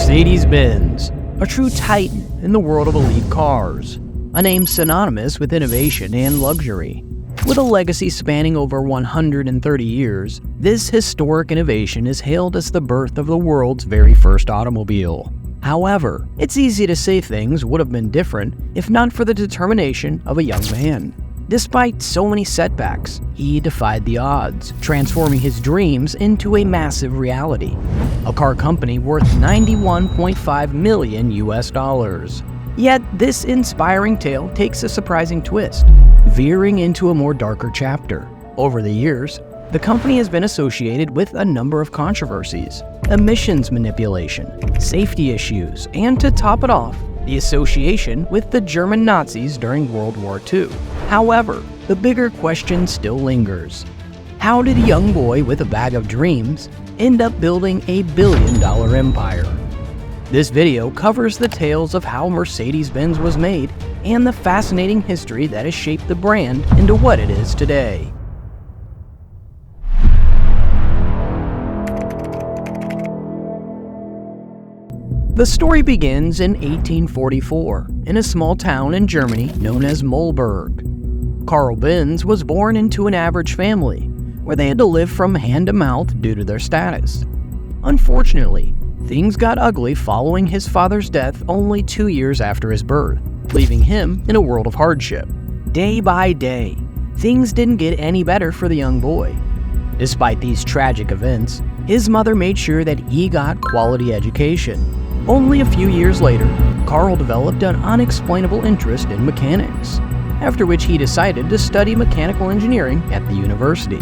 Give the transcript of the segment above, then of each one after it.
Mercedes-Benz, a true titan in the world of elite cars, a name synonymous with innovation and luxury. With a legacy spanning over 130 years, this historic innovation is hailed as the birth of the world's very first automobile. However, it's easy to say things would have been different if not for the determination of a young man. Despite so many setbacks, he defied the odds, transforming his dreams into a massive reality. A car company worth $91.5 million US. Yet this inspiring tale takes a surprising twist, veering into a more darker chapter. Over the years, the company has been associated with a number of controversies, emissions manipulation, safety issues, and to top it off, the association with the German Nazis during World War II. However, the bigger question still lingers. How did a young boy with a bag of dreams end up building a billion-dollar empire? This video covers the tales of how Mercedes-Benz was made and the fascinating history that has shaped the brand into what it is today. The story begins in 1844 in a small town in Germany known as Mollberg. Karl Benz was born into an average family where they had to live from hand to mouth due to their status. Unfortunately, things got ugly following his father's death only 2 years after his birth, leaving him in a world of hardship. Day by day, things didn't get any better for the young boy. Despite these tragic events, his mother made sure that he got quality education. Only a few years later, Karl developed an unexplainable interest in mechanics, after which he decided to study mechanical engineering at the university.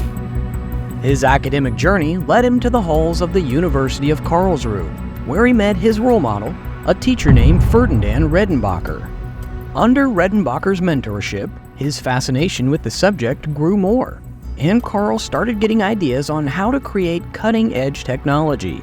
His academic journey led him to the halls of the University of Karlsruhe, where he met his role model, a teacher named Ferdinand Redenbacher. Under Redenbacher's mentorship, his fascination with the subject grew more, and Karl started getting ideas on how to create cutting-edge technology.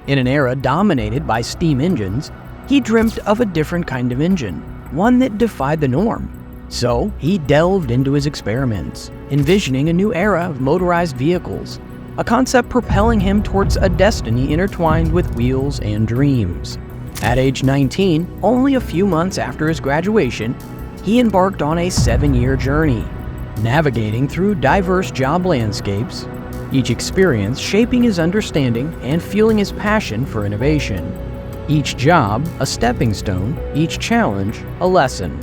In an era dominated by steam engines, he dreamt of a different kind of engine, one that defied the norm. So he delved into his experiments, envisioning a new era of motorized vehicles, a concept propelling him towards a destiny intertwined with wheels and dreams. At age 19, only a few months after his graduation, he embarked on a 7-year journey, navigating through diverse job landscapes, each experience shaping his understanding and fueling his passion for innovation. Each job a stepping stone, each challenge a lesson.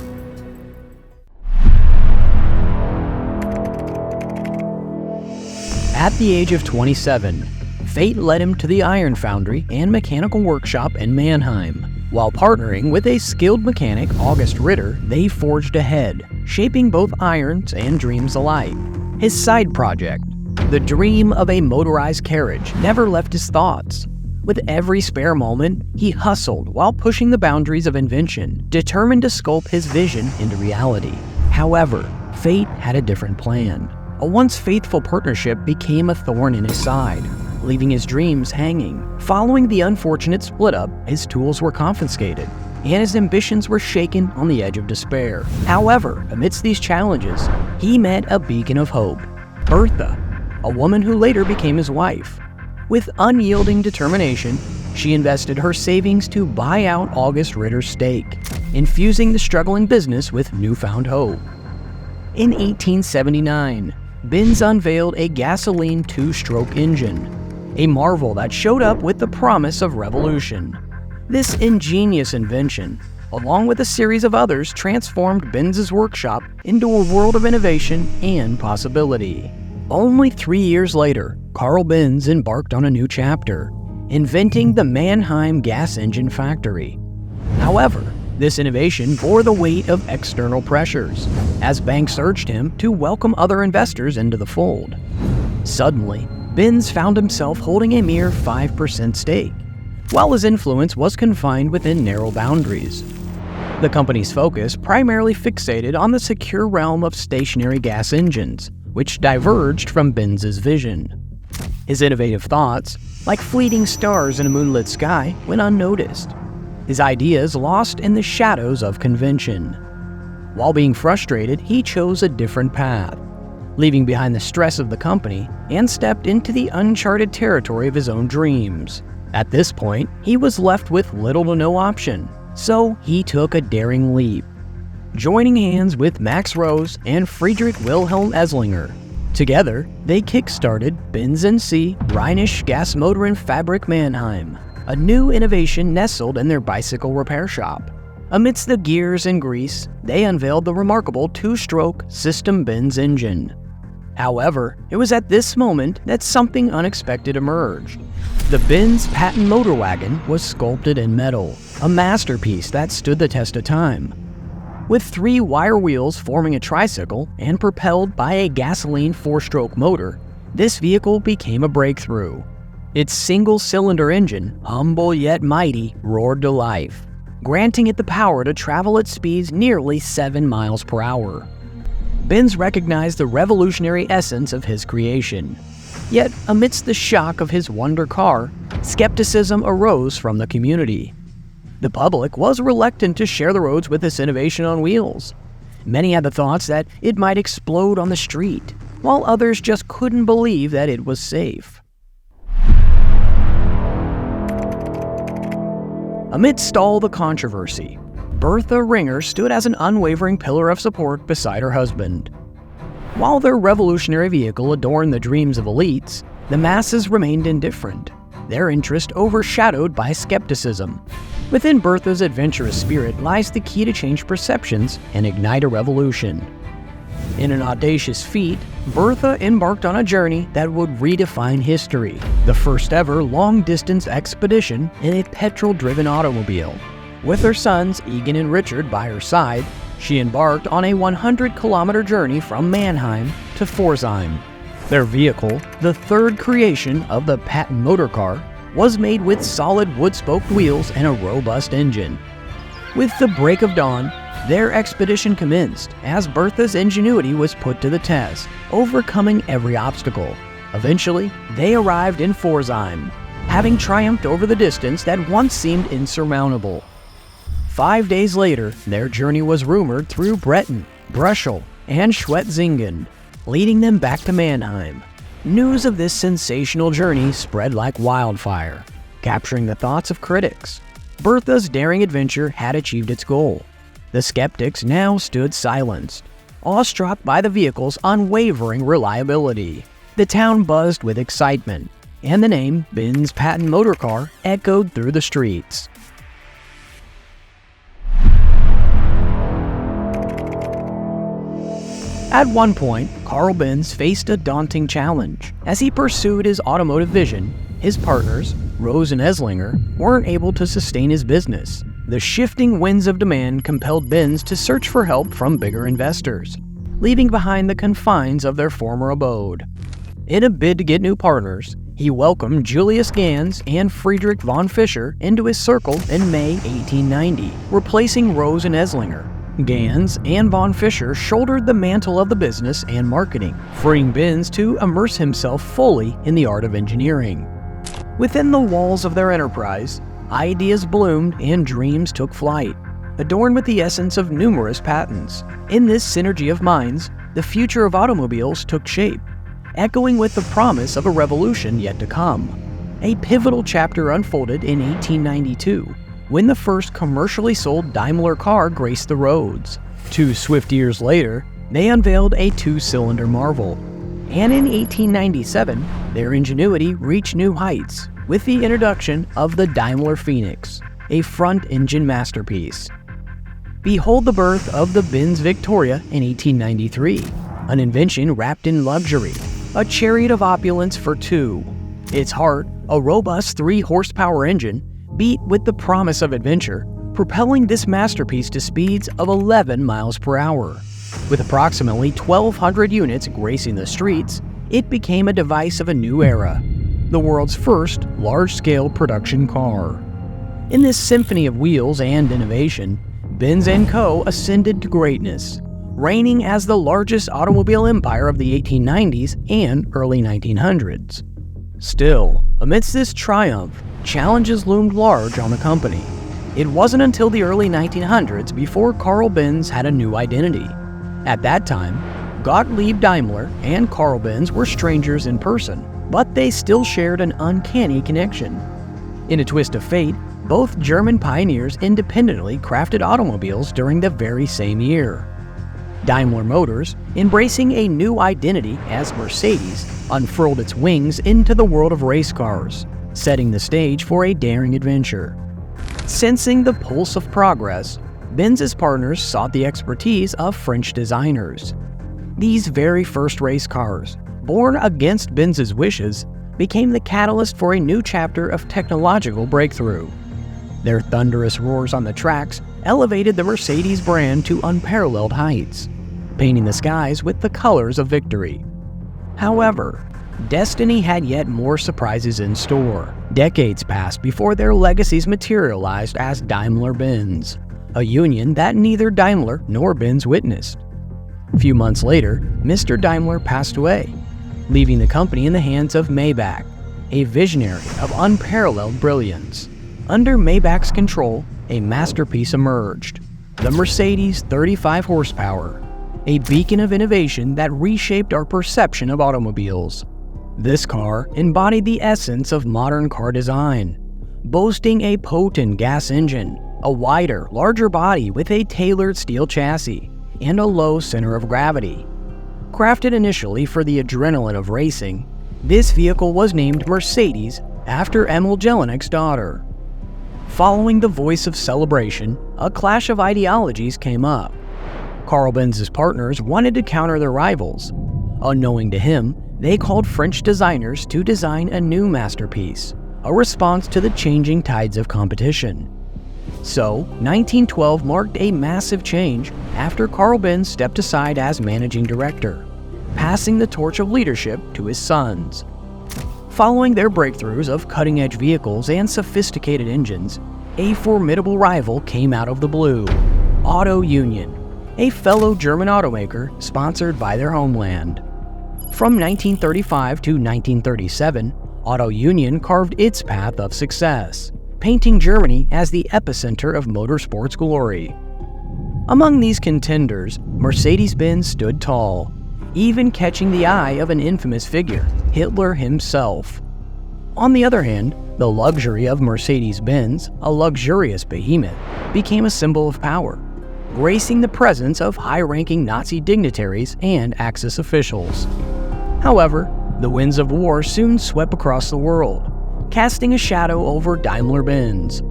At the age of 27, fate led him to the iron foundry and mechanical workshop in Mannheim. While partnering with a skilled mechanic, August Ritter, they forged ahead, shaping both irons and dreams alike. His side project, the dream of a motorized carriage, never left his thoughts. With every spare moment, he hustled while pushing the boundaries of invention, determined to sculpt his vision into reality. However, fate had a different plan. A once faithful partnership became a thorn in his side, leaving his dreams hanging. Following the unfortunate split-up, his tools were confiscated, and his ambitions were shaken on the edge of despair. However, amidst these challenges, he met a beacon of hope, Bertha, a woman who later became his wife. With unyielding determination, she invested her savings to buy out August Ritter's stake, infusing the struggling business with newfound hope. In 1879, Benz unveiled a gasoline 2-stroke engine, a marvel that showed up with the promise of revolution. This ingenious invention, along with a series of others, transformed Benz's workshop into a world of innovation and possibility. Only 3 years later, Karl Benz embarked on a new chapter, inventing the Mannheim gas engine factory. However, this innovation bore the weight of external pressures, as banks urged him to welcome other investors into the fold. Suddenly, Benz found himself holding a mere 5% stake, while his influence was confined within narrow boundaries. The company's focus primarily fixated on the secure realm of stationary gas engines, which diverged from Benz's vision. His innovative thoughts, like fleeting stars in a moonlit sky, went unnoticed. His ideas lost in the shadows of convention. While being frustrated, he chose a different path, leaving behind the stress of the company and stepped into the uncharted territory of his own dreams. At this point, he was left with little to no option, so he took a daring leap, joining hands with Max Rose and Friedrich Wilhelm Esslinger. Together, they kick-started Benz & C Rheinisch Gasmotoren Fabrik Mannheim, a new innovation nestled in their bicycle repair shop. Amidst the gears and grease, they unveiled the remarkable two-stroke System Benz engine. However, it was at this moment that something unexpected emerged. The Benz patent motor wagon was sculpted in metal, a masterpiece that stood the test of time. With 3 wire wheels forming a tricycle and propelled by a gasoline 4-stroke motor, this vehicle became a breakthrough. Its single-cylinder engine, humble yet mighty, roared to life, granting it the power to travel at speeds nearly 7 miles per hour. Benz recognized the revolutionary essence of his creation. Yet, amidst the shock of his wonder car, skepticism arose from the community. The public was reluctant to share the roads with this innovation on wheels. Many had the thoughts that it might explode on the street, while others just couldn't believe that it was safe. Amidst all the controversy, Bertha Ringer stood as an unwavering pillar of support beside her husband. While their revolutionary vehicle adorned the dreams of elites, the masses remained indifferent, their interest overshadowed by skepticism. Within Bertha's adventurous spirit lies the key to change perceptions and ignite a revolution. In an audacious feat, Bertha embarked on a journey that would redefine history, the first ever long-distance expedition in a petrol-driven automobile. With her sons, Egan and Richard, by her side, she embarked on a 100-kilometer journey from Mannheim to Pforzheim. Their vehicle, the third creation of the patent motor car, was made with solid wood-spoked wheels and a robust engine. With the break of dawn, their expedition commenced as Bertha's ingenuity was put to the test, overcoming every obstacle. Eventually, they arrived in Pforzheim, having triumphed over the distance that once seemed insurmountable. 5 days later, their journey was rumored through Bretten, Bruchel, and Schwetzingen, leading them back to Mannheim. News of this sensational journey spread like wildfire, capturing the thoughts of critics. Bertha's daring adventure had achieved its goal. The skeptics now stood silenced, awestruck by the vehicle's unwavering reliability. The town buzzed with excitement, and the name Benz patent motor car echoed through the streets. At one point, Carl Benz faced a daunting challenge. As he pursued his automotive vision, his partners, Rose and Esslinger, weren't able to sustain his business. The shifting winds of demand compelled Benz to search for help from bigger investors, leaving behind the confines of their former abode. In a bid to get new partners, he welcomed Julius Ganz and Friedrich von Fischer into his circle in May 1890, replacing Rose and Esslinger. Ganz and von Fischer shouldered the mantle of the business and marketing, freeing Benz to immerse himself fully in the art of engineering. Within the walls of their enterprise, ideas bloomed and dreams took flight, adorned with the essence of numerous patents. In this synergy of minds, the future of automobiles took shape, echoing with the promise of a revolution yet to come. A pivotal chapter unfolded in 1892, when the first commercially sold Daimler car graced the roads. 2 swift years later, they unveiled a 2-cylinder marvel. And in 1897, their ingenuity reached new heights with the introduction of the Daimler Phoenix, a front-engine masterpiece. Behold the birth of the Benz Victoria in 1893, an invention wrapped in luxury, a chariot of opulence for two. Its heart, a robust 3-horsepower engine, beat with the promise of adventure, propelling this masterpiece to speeds of 11 miles per hour. With approximately 1,200 units gracing the streets, it became a device of a new era, the world's first large-scale production car. In this symphony of wheels and innovation, Benz & Co. ascended to greatness, reigning as the largest automobile empire of the 1890s and early 1900s. Still, amidst this triumph, challenges loomed large on the company. It wasn't until the early 1900s before Carl Benz had a new identity. At that time, Gottlieb Daimler and Carl Benz were strangers in person, but they still shared an uncanny connection. In a twist of fate, both German pioneers independently crafted automobiles during the very same year. Daimler Motors, embracing a new identity as Mercedes, unfurled its wings into the world of race cars, setting the stage for a daring adventure. Sensing the pulse of progress, Benz's partners sought the expertise of French designers. These very first race cars, born against Benz's wishes, became the catalyst for a new chapter of technological breakthrough. Their thunderous roars on the tracks elevated the Mercedes brand to unparalleled heights, painting the skies with the colors of victory. However, destiny had yet more surprises in store. Decades passed before their legacies materialized as Daimler-Benz, a union that neither Daimler nor Benz witnessed. A few months later, Mr. Daimler passed away, leaving the company in the hands of Maybach, a visionary of unparalleled brilliance. Under Maybach's control, a masterpiece emerged, the Mercedes 35 horsepower, a beacon of innovation that reshaped our perception of automobiles. This car embodied the essence of modern car design, boasting a potent gas engine, a wider, larger body with a tailored steel chassis, and a low center of gravity. Crafted initially for the adrenaline of racing, this vehicle was named Mercedes after Emil Jelinek's daughter. Following the voice of celebration, a clash of ideologies came up. Carl Benz's partners wanted to counter their rivals. Unknowing to him, they called French designers to design a new masterpiece, a response to the changing tides of competition. So, 1912 marked a massive change after Carl Benz stepped aside as managing director, passing the torch of leadership to his sons. Following their breakthroughs of cutting-edge vehicles and sophisticated engines, a formidable rival came out of the blue: Auto Union, a fellow German automaker sponsored by their homeland. From 1935 to 1937, Auto Union carved its path of success, painting Germany as the epicenter of motorsports glory. Among these contenders, Mercedes-Benz stood tall, even catching the eye of an infamous figure, Hitler himself. On the other hand, the luxury of Mercedes-Benz, a luxurious behemoth, became a symbol of power, gracing the presence of high-ranking Nazi dignitaries and Axis officials. However, the winds of war soon swept across the world, casting a shadow over Daimler-Benz.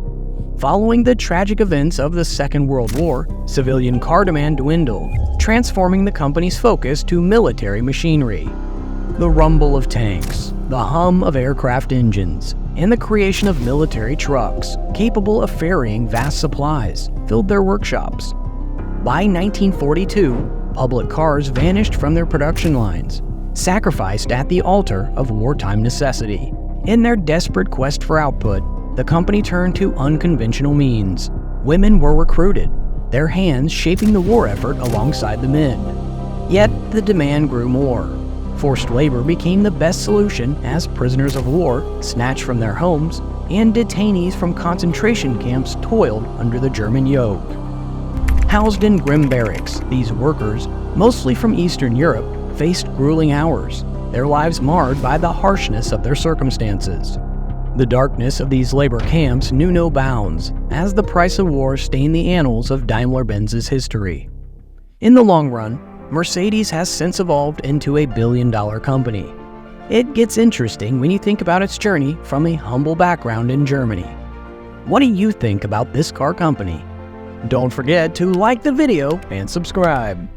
Following the tragic events of the Second World War, civilian car demand dwindled, transforming the company's focus to military machinery. The rumble of tanks, the hum of aircraft engines, and the creation of military trucks capable of ferrying vast supplies filled their workshops. By 1942, public cars vanished from their production lines, sacrificed at the altar of wartime necessity. In their desperate quest for output, the company turned to unconventional means. Women were recruited, their hands shaping the war effort alongside the men. Yet the demand grew more. Forced labor became the best solution as prisoners of war snatched from their homes and detainees from concentration camps toiled under the German yoke. Housed in grim barracks, these workers, mostly from Eastern Europe, faced grueling hours, their lives marred by the harshness of their circumstances. The darkness of these labor camps knew no bounds, as the price of war stained the annals of Daimler-Benz's history. In the long run, Mercedes has since evolved into a billion-dollar company. It gets interesting when you think about its journey from a humble background in Germany. What do you think about this car company? Don't forget to like the video and subscribe.